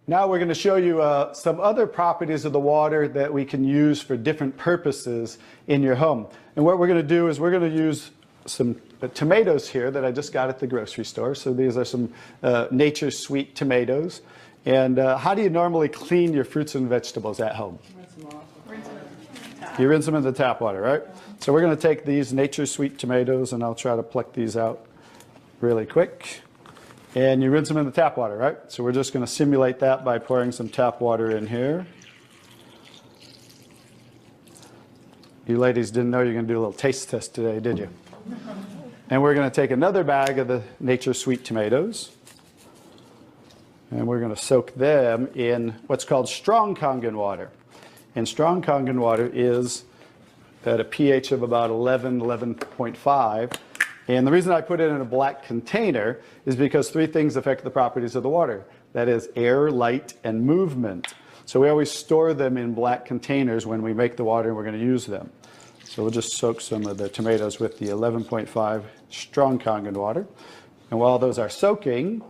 Now we're going to show you some other properties of the water that we can use for different purposes in your home. And what we're going to do is we're going to use some tomatoes here that I just got at the grocery store. So these are some Nature's Sweet tomatoes. And how do you normally clean your fruits and vegetables at home? You rinse them in the tap water, right? So we're going to take these Nature's Sweet tomatoes, and I'll try to pluck these out really quick. And you rinse them in the tap water, right? So we're just going to simulate that by pouring some tap water in here. You ladies didn't know you were going to do a little taste test today, did you? And we're going to take another bag of the Nature's Sweet tomatoes. And we're going to soak them in what's called strong Kangen water. And strong Kangen water is at a pH of about 11, 11.5. And the reason I put it in a black container is because three things affect the properties of the water. That is air, light, and movement. So we always store them in black containers when we make the water and we're going to use them. So we'll just soak some of the tomatoes with the 11.5 strong Kangen water. And while those are soaking,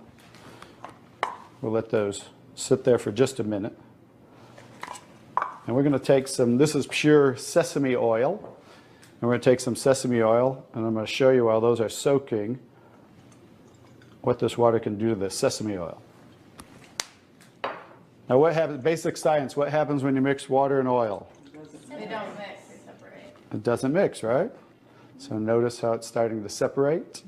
we'll let those sit there for just a minute. And we're going to take some, this is pure sesame oil. And we're going to take some sesame oil, and I'm going to show you while those are soaking what this water can do to the sesame oil. Now what happens, basic science, what happens when you mix water and oil? They don't mix, they separate. It doesn't mix, right? So notice how it's starting to separate.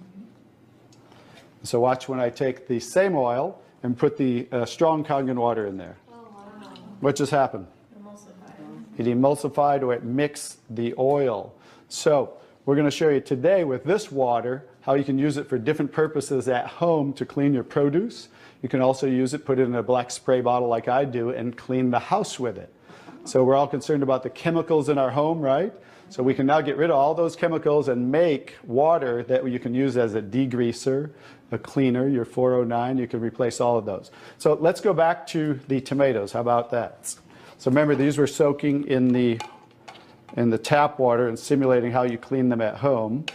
So watch when I take the same oil and put the strong Kangen water in there. Oh, wow. What just happened? Emulsified. It emulsified or it mixed the oil. So we're going to show you today with this water how you can use it for different purposes at home to clean your produce. You can also use it, put it in a black spray bottle like I do, and clean the house with it. So we're all concerned about the chemicals in our home, right? So we can now get rid of all those chemicals and make water that you can use as a degreaser, a cleaner, your 409. You can replace all of those. So let's go back to the tomatoes. How about that? So remember, these were soaking in the tap water and simulating how you clean them at home.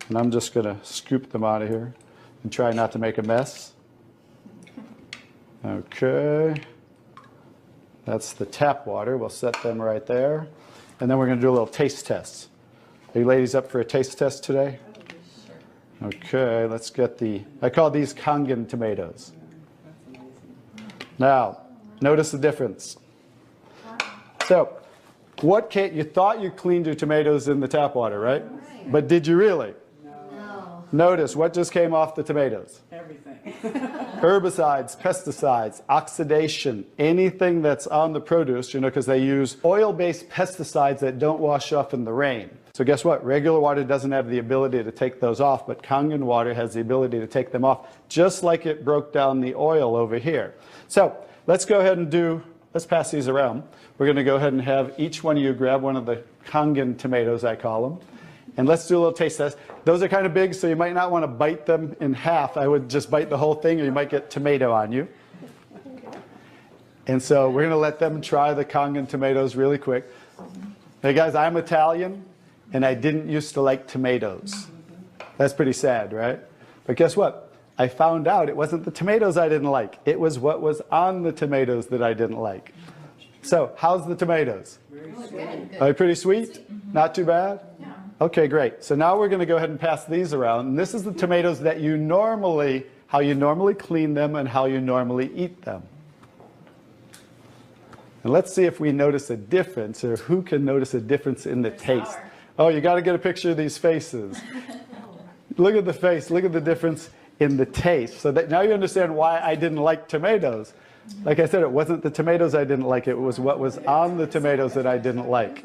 And I'm just going to scoop them out of here and try not to make a mess. Okay. That's the tap water. We'll set them right there. And then we're going to do a little taste test. Are you ladies up for a taste test today? Okay, let's get I call these Kangen tomatoes. Now, notice the difference. So, you thought you cleaned your tomatoes in the tap water, right? But did you really? No. Notice what just came off the tomatoes. Everything. Herbicides, pesticides, oxidation, anything that's on the produce, because they use oil-based pesticides that don't wash off in the rain. So guess what? Regular water doesn't have the ability to take those off, but Kangen water has the ability to take them off, just like it broke down the oil over here. So let's go ahead and let's pass these around. We're going to go ahead and have each one of you grab one of the Kangen tomatoes, I call them. And let's do a little taste test. Those are kind of big, so you might not want to bite them in half. I would just bite the whole thing, or you might get tomato on you. And so we're going to let them try the Kangen tomatoes really quick. Hey guys, I'm Italian, and I didn't used to like tomatoes. That's pretty sad, right? But guess what? I found out it wasn't the tomatoes I didn't like. It was what was on the tomatoes that I didn't like. So, how's the tomatoes? Very Good. Are they pretty sweet? Not too bad? Yeah. Okay, great. So now we're going to go ahead and pass these around. And this is the tomatoes that how you normally clean them and how you normally eat them. And let's see if we notice a difference, or who can notice a difference in the taste. Sour. Oh, you got to get a picture of these faces. Look at the face. Look at the difference in the taste. So that now you understand why I didn't like tomatoes. Like I said, it wasn't the tomatoes I didn't like. It was what was on the tomatoes that I didn't like.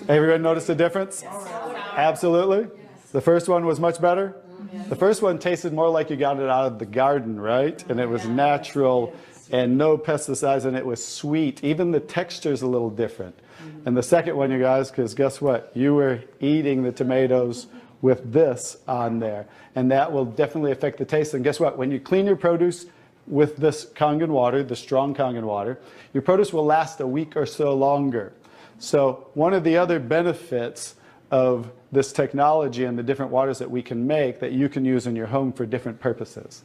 Everyone notice the difference? Absolutely. Yes. The first one was much better. Yes. The first one tasted more like you got it out of the garden, right? And it was natural and no pesticides, and it was sweet. Even the texture's a little different. And the second one, you guys, because guess what? You were eating the tomatoes with this on there. And that will definitely affect the taste. And guess what? When you clean your produce with this Kangen water, the strong Kangen water, your produce will last a week or so longer. So one of the other benefits of this technology and the different waters that we can make that you can use in your home for different purposes.